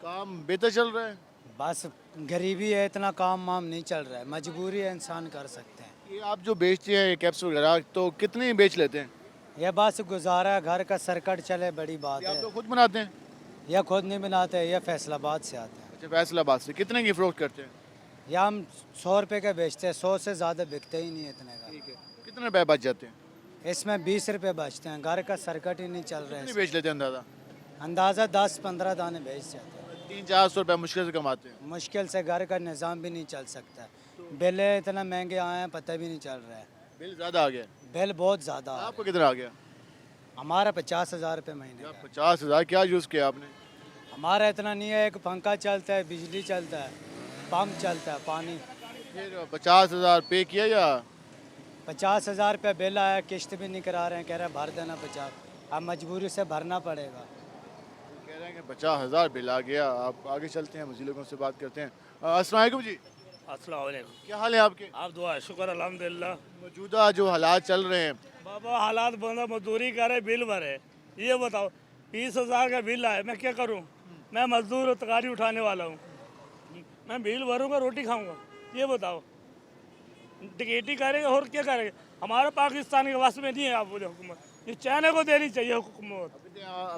काम बेहतर चल रहा है। बस गरीबी है, इतना काम वाम नहीं चल रहा है, मजबूरी है, इंसान कर सकते हैं। ये आप जो बेचते हैं कैप्सूल वगैरह, तो कितने बेच लेते हैं? ये बस गुजारा, घर का सर्कट चले, बड़ी बात है। आप तो खुद बनाते हैं? यह खुद नहीं बनाते, यह फैसलाबाद से आते हैं। अच्छा, फैसलाबाद से। कितने की फरोख्त करते हैं? या हम 100 रुपये का बेचते हैं, 100 से ज़्यादा बिकते ही नहीं इतने का। ठीक है, कितने रुपए बच जाते हैं? इसमें 20 रुपये बचते हैं, घर का सर्कट ही नहीं चल रहा है। बेच लेते हैं अंदाज़ा? अंदाज़ा 10-15 दाने बेच जाते हैं। 300-400 रुपये मुश्किल से कमाते हैं। मुश्किल से घर का निज़ाम भी नहीं चल सकता। बिल इतना महंगे आए हैं, पता भी नहीं चल रहा है। बिल ज़्यादा आ गया? बिल बहुत ज़्यादा। आपको कितना आ गया? हमारा 50,000 रुपये महीने का। 50,000? क्या यूज़ किया आपने? हमारा इतना नहीं है, एक पंखा चलता है, बिजली चलता है, पंप चलता है, पानी। फिर 50,000 पे किया या 50,000 रुपये बिल आया, किश्त भी नहीं करा रहे हैं, कह रहे हैं भर देना 50। अब मजबूरी से भरना पड़ेगा। कह रहे हैं कि 50,000 बिल आ गया। आप आगे चलते हैं, मज़ीद लोगों से बात करते हैं। अस्सलाम वालेकुम जी, अस्सलाम वालेकुम। क्या हाल है आपके? आप दुआ शुक्र अल्हम्दुलिल्लाह। मौजूदा जो हालात चल रहे हैं, बाबा हालात बंदा मजदूरी करे बिल भरे, ये बताओ 20,000 का बिल आए, मैं क्या करूं? मैं मजदूर और तगारी उठाने वाला हूं, मैं बिल भरूंगा रोटी खाऊंगा, ये बताओ टिकेटी करेंगे और क्या करेंगे? हमारे पाकिस्तान के वास्ते में नहीं है। आप बोले हुकूमत, ये चाइना को देनी चाहिए हुकूमत।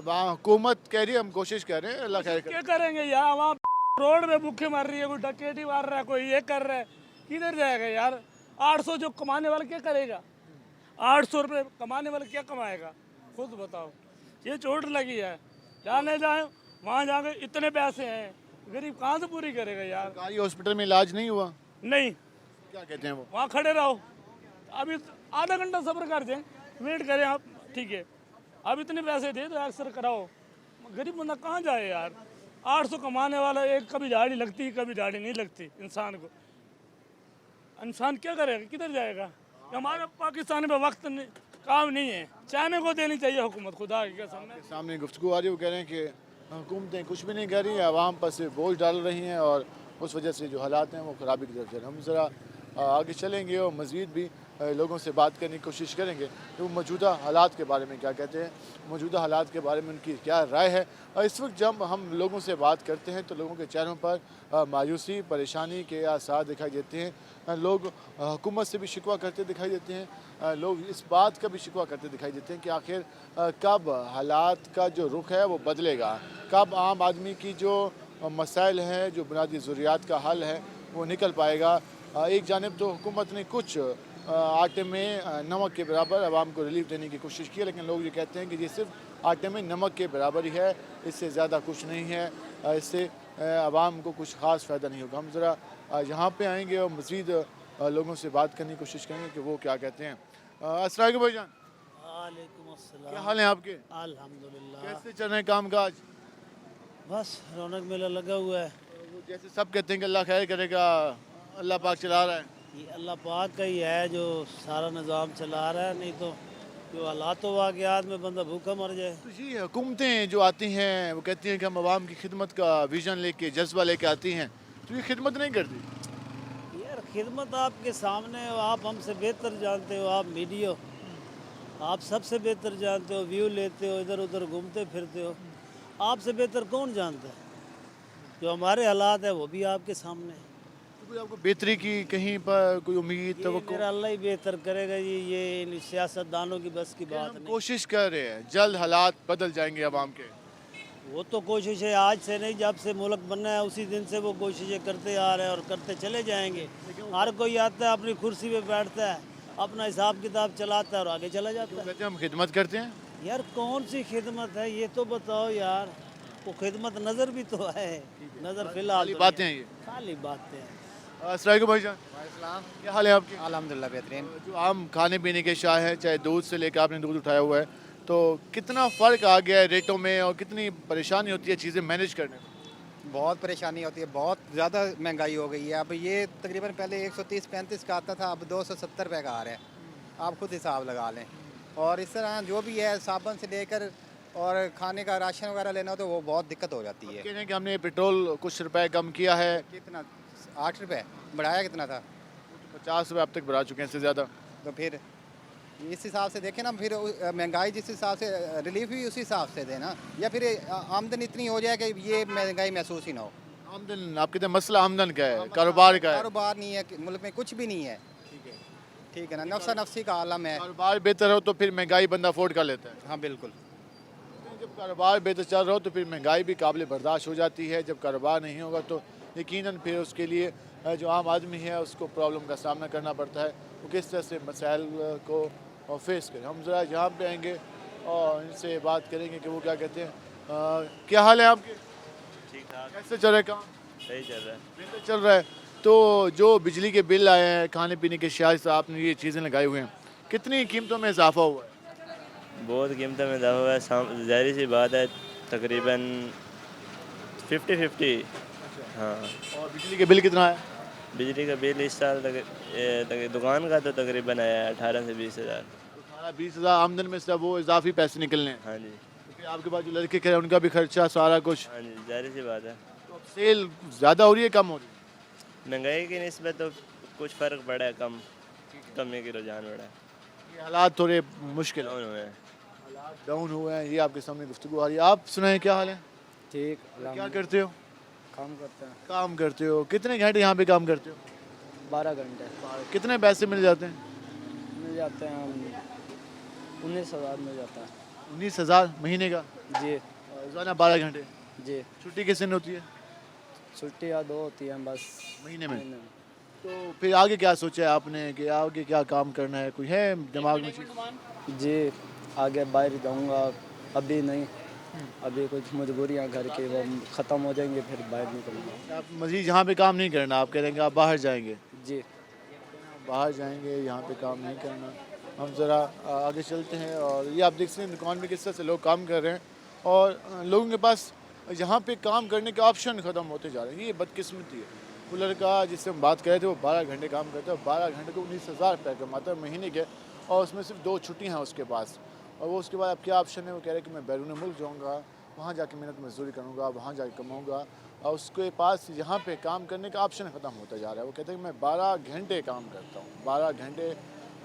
हुकूमत कह रही है हम कोशिश कर रहे हैं, अल्लाह खैर करे। क्या करेंगे यार? वहाँ रोड में भूखे मर रही है, कोई डकेटी मार रहा है, कोई ये कर रहा है, किधर जाएगा यार? 800 जो कमाने वाला क्या करेगा? 800 रुपये कमाने वाला क्या कमाएगा? खुद बताओ। ये चोट लगी है, जाने जाए वहाँ जाके इतने पैसे हैं, गरीब कहाँ से पूरी करेगा यार? सरकारी हॉस्पिटल में इलाज नहीं हुआ? नहीं। क्या कहते हैं वो? वहाँ खड़े रहो, अभी आधा घंटा सब्र कर दें, वेट करें आप, ठीक है। अब इतने पैसे दे तो एक्सरे कराओ, गरीब बंदा कहाँ जाए यार? 800 कमाने वाला एक कभी झाड़ी लगती, कभी झाड़ी नहीं लगती इंसान को। इंसान क्या करेगा, किधर जाएगा? हमारे पाकिस्तान में वक्त नहीं, काम नहीं है, चाइना को देनी चाहिए हुकूमत। खुदा के कसम सामने गुफ्तगू आ रही है, वो कह रहे हैं कि हुकूमतें कुछ भी नहीं कर रही हैं, आवाम पर सिर्फ बोझ डाल रही हैं और उस वजह से जो हालात हैं वो ख़राबी की तरफ जा रहे हैं। हम ज़रा आगे चलेंगे और मज़ीद भी लोगों से बात करने की कोशिश करेंगे कि वो मौजूदा हालात के बारे में क्या कहते हैं, मौजूदा हालात के बारे में उनकी क्या राय है। इस वक्त जब हम लोगों से बात करते हैं तो लोगों के चेहरों पर मायूसी, परेशानी के आसार दिखाई देते हैं। लोग हुकूमत से भी शिकवा करते दिखाई देते हैं, लोग इस बात का भी शिकवा करते दिखाई देते हैं कि आखिर कब हालात का जो रुख है वो बदलेगा, कब आम आदमी की जो मसाइल हैं, जो बुनियादी ज़रूरियात का हल है वो निकल पाएगा। एक जानिब तो हुकूमत ने कुछ आटे में नमक के बराबर आवाम को रिलीफ देने की कोशिश की है, लेकिन लोग ये कहते हैं कि ये सिर्फ आटे में नमक के बराबर ही है, इससे ज़्यादा कुछ नहीं है, इससे आवाम को कुछ ख़ास फ़ायदा नहीं होगा। हम ज़रा यहाँ पे आएंगे और मज़ीद लोगों से बात करने की कोशिश करेंगे कि वो क्या कहते हैं। अस्सलाम वालेकुम भाईजान, वालेकुम अस्सलाम। क्या हाल है आपके? अल्हम्दुलिल्लाह। कैसे चल रहे हैं काम काज? बस रौनक मेला लगा हुआ है। जैसे सब कहते हैं कि अल्लाह खैर करेगा, अल्लाह पाक चला रहा है। ये अल्लाह पाक का ही है जो सारा निज़ाम चला रहा है, नहीं तो जो हालात वाक़यात में बंदा भूखा मर जाए। तो जी हुकूमतें जो आती हैं वो कहती हैं कि हम आवाम की खिदमत का विजन लेके, जज्बा लेके आती हैं, तो ये खिदमत नहीं करती। यार खिदमत आपके सामने हो, आप हमसे बेहतर जानते हो, आप मीडिया, आप सबसे बेहतर जानते हो, व्यू लेते हो, इधर उधर घूमते फिरते हो, आपसे बेहतर कौन जानता है? जो हमारे हालात है वो भी आपके सामने है। कोई आपको बेहतरी की कहीं पर कोई उम्मीद तो मेरा अल्लाह ही बेहतर करेगा जी, ये इन सियासतदानों की बस की बात नहीं। कोशिश कर रहे हैं, जल्द हालात बदल जाएंगे आवाम के। वो तो कोशिश है आज से नहीं, जब से मुल्क बनना है उसी दिन से वो कोशिशें करते आ रहे हैं और करते चले जाएंगे। हर कोई आता है, अपनी कुर्सी पे बैठता है, अपना हिसाब किताब चलाता है और आगे चला जाता है। कहते हैं हम खिदमत करते हैं। यार कौन सी खिदमत है ये तो बताओ यार, वो खिदमत नज़र भी तो है, नज़र फिलहाल बातें हैं, ये खाली बातें हैं। अस्सलाम भाईजान, क्या हाल है आपके? अल्हम्दुलिल्लाह बेहतरीन। जो आम खाने पीने के शाह हैं, चाहे दूध से लेकर आपने दूध उठाया हुआ है, तो कितना फ़र्क आ गया है रेटों में और कितनी परेशानी होती है चीज़ें मैनेज करने में? बहुत परेशानी होती है, बहुत ज़्यादा महंगाई हो गई है। अब ये तकरीबन पहले 130-135 का आता था, अब 270 रुपये का आ रहा है। आप खुद हिसाब लगा लें। और इस तरह जो भी है साबुन से लेकर और खाने का राशन वगैरह लेना हो तो वो बहुत दिक्कत हो जाती है। कह रहे हैं कि हमने पेट्रोल कुछ रुपए कम किया है। कितना? 8 रुपये बढ़ाया कितना था? 50 रुपये अब तक बढ़ा चुके हैं, इससे ज़्यादा। तो फिर इस हिसाब से देखें ना, फिर महंगाई जिस हिसाब से रिलीफ भी उसी हिसाब से देना, या फिर आमदन इतनी हो जाए कि ये महंगाई महसूस ही ना हो। आमदन आपके तो मसला आमदन का है, कारोबार का है। कारोबार नहीं है मुल्क में, कुछ भी नहीं है। ठीक है ना, नफ्सा नफ्सी का आलम है। कारोबार बेहतर हो तो फिर महंगाई बंदा अफोर्ड कर लेता है। हाँ बिल्कुल। जब कारोबार बेहतर चल रहा हो तो फिर महंगाई भी काबिल बर्दाश्त हो जाती है। जब कारोबार नहीं होगा तो यकीनन फिर उसके लिए जो आम आदमी है उसको प्रॉब्लम का सामना करना पड़ता है, वो किस तरह से मसाइल को फेस करें। हम ज़रा यहाँ पे आएंगे और इनसे बात करेंगे कि वो क्या कहते हैं। क्या हाल है आपके? ठीक ठाक। कैसे चल रहा है काम? सही चल रहा है। बेहतर चल रहा है। तो जो बिजली के बिल आए हैं, खाने पीने के शायद से आपने ये चीज़ें लगाई हुए हैं, कितनी कीमतों में इजाफा हुआ है? बहुत कीमतों में इजाफा हुआ है। ज़ाहिर सी बात है तकरीबन 50-50। हाँ। और बिजली के बिल कितना है? बिजली का बिल इस साल तक दुकान का तो तकरीबन आया 18 से 20 हज़ार। 18-20 हज़ार आमदन में सिर्फ वो इजाफी पैसे निकलने हैं। हाँ जी। तो फिर आपके पास जो लड़के कह रहे हैं उनका भी खर्चा सारा कुछ। हाँ जी, जाहिर सी बात है। तो सेल ज़्यादा हो रही है कम हो रही है? महंगाई की निस्बत तो कुछ फ़र्क पड़ा है, कमी की रुझान बढ़ा है। ये हालात थोड़े मुश्किल डाउन हुए हैं। हालात डाउन हुए हैं, ये आपके सामने गुफ्तगू आ रही है। आप सुनाएं क्या हाल है? ठीक। क्या करते हो? काम करते हैं। काम करते हो, कितने घंटे यहाँ पे काम करते हो? 12 घंटे। कितने पैसे मिल जाते हैं? मिल जाते हैं 19,000 मिल जाता है। 19,000 महीने का? जी। रोजाना 12 घंटे? जी। छुट्टी किस दिन होती है? छुट्टी या 2 होती हैं बस महीने में। तो फिर आगे क्या सोचा है आपने कि आगे क्या काम करना है, कोई है दिमाग में चीज़? जी, आगे बाहर जाऊंगा, अभी नहीं, अभी कुछ मजबूरियां घर की, वो ख़त्म हो जाएंगे फिर बाहर निकलूंगा। आप मज़ीद यहाँ पे काम नहीं करना, आप कह रहे हैं कि आप बाहर जाएंगे? जी। बाहर जाएंगे, यहाँ पे काम नहीं करना। हम ज़रा आगे चलते हैं और ये आप देख सकते हैं दुकान में किस तरह से लोग काम कर रहे हैं और लोगों के पास यहाँ पे काम करने के ऑप्शन ख़त्म होते जा रहे हैं। ये बदकिस्मती है। वो लड़का जिससे हम बात कर रहे थे वो 12 घंटे काम करता है, 12 घंटे को 19,000 रुपये कमाता है महीने के, और उसमें सिर्फ 2 छुट्टियाँ हैं उसके पास। और वो उसके बाद अब क्या ऑप्शन है, वो कह रहे हैं कि मैं बैरून मुल्क जाऊँगा, वहाँ जाके मेहनत मजदूरी करूँगा, वहाँ जाके कमाऊँगा, और उसके पास यहाँ पे काम करने का ऑप्शन ख़त्म होता जा रहा है। वो कहते हैं कि मैं 12 घंटे काम करता हूँ, 12 घंटे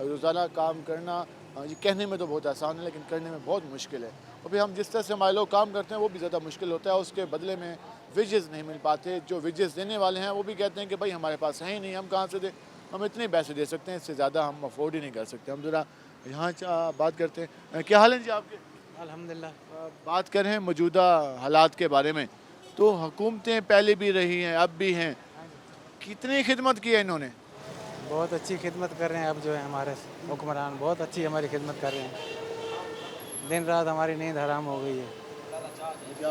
रोज़ाना काम करना। ये कहने में तो बहुत आसान है लेकिन करने में बहुत मुश्किल है। और फिर हम जिस तरह से हमारे लोग काम करते हैं वो भी ज़्यादा मुश्किल होता है, उसके बदले में वेजेस नहीं मिल पाते। जो वेजेस देने वाले हैं वो भी कहते हैं कि भाई हमारे पास है ही नहीं, हम कहाँ से दें, हम इतने पैसे दे सकते हैं, इससे ज़्यादा हम अफोर्ड ही नहीं कर सकते। हम ज़रा यहाँ बात करते हैं। क्या हाल है जी आपके? अल्हम्दुलिल्लाह। बात करें मौजूदा हालात के बारे में, तो हुकूमतें पहले भी रही हैं, अब भी हैं, कितनी खिदमत की है इन्होंने? बहुत अच्छी खिदमत कर रहे हैं। अब जो है हमारे हुक्मरान बहुत अच्छी हमारी खिदमत कर रहे हैं। दिन रात हमारी नींद हराम हो गई है,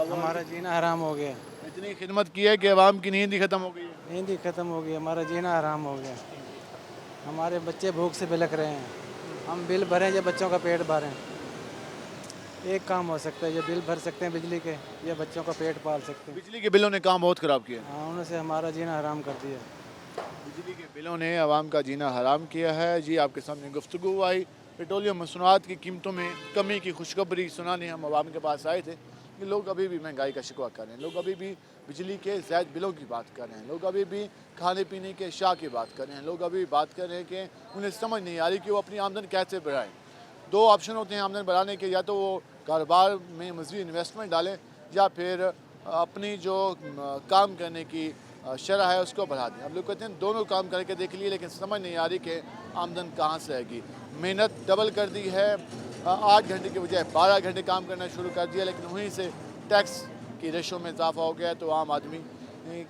हमारा जीना हराम हो गया। इतनी खिदमत की है कि अवाम की नींद ही ख़त्म हो गई है। नींद ही ख़त्म हो गई, हमारा जीना हराम हो गया। हमारे बच्चे भूख से बिलख रहे हैं। हम बिल भरें या बच्चों का पेट भरें, एक काम हो सकता है, ये बिल भर सकते हैं बिजली के या बच्चों का पेट पाल सकते हैं। बिजली के बिलों ने काम बहुत ख़राब किया। हाँ, उनसे हमारा जीना हराम कर दिया। बिजली के बिलों ने आवाम का जीना हराम किया है। जी आपके सामने गुफ्तगू आई, पेट्रोलियम मसनूआत की कीमतों में कमी की खुशखबरी सुनाने हम आवाम के पास आए थे कि लोग अभी भी महंगाई का शिकवा कर रहे हैं, लोग अभी भी बिजली के ज़ायद बिलों की बात कर रहे हैं, लोग अभी भी खाने पीने के शाह की बात कर रहे हैं, लोग अभी बात कर रहे हैं कि उन्हें समझ नहीं आ रही कि वो अपनी आमदन कैसे बढ़ाएं। 2 ऑप्शन होते हैं आमदन बढ़ाने के, या तो वो कारोबार में मज़ीद इन्वेस्टमेंट डालें या फिर अपनी जो काम करने की शरह है उसको बढ़ा दें। अब लोग कहते हैं दोनों काम करके देख लिए लेकिन समझ नहीं आ रही कि आमदन कहाँ से आएगी। मेहनत डबल कर दी है, 8 घंटे की बजाय 12 घंटे काम करना शुरू कर दिया, लेकिन वहीं से टैक्स की रेशो में इजाफा हो गया तो आम आदमी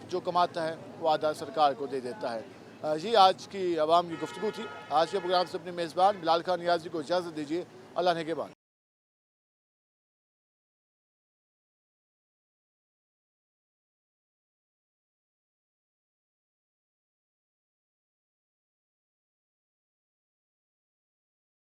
जो कमाता है वो आधा सरकार को दे देता है। जी आज की आवाम की गुफ्तगू थी। आज के प्रोग्राम से अपने मेज़बान बिलाल खान नियाज़ी को इजाज़त दीजिए। अल्लाह ने के बाद।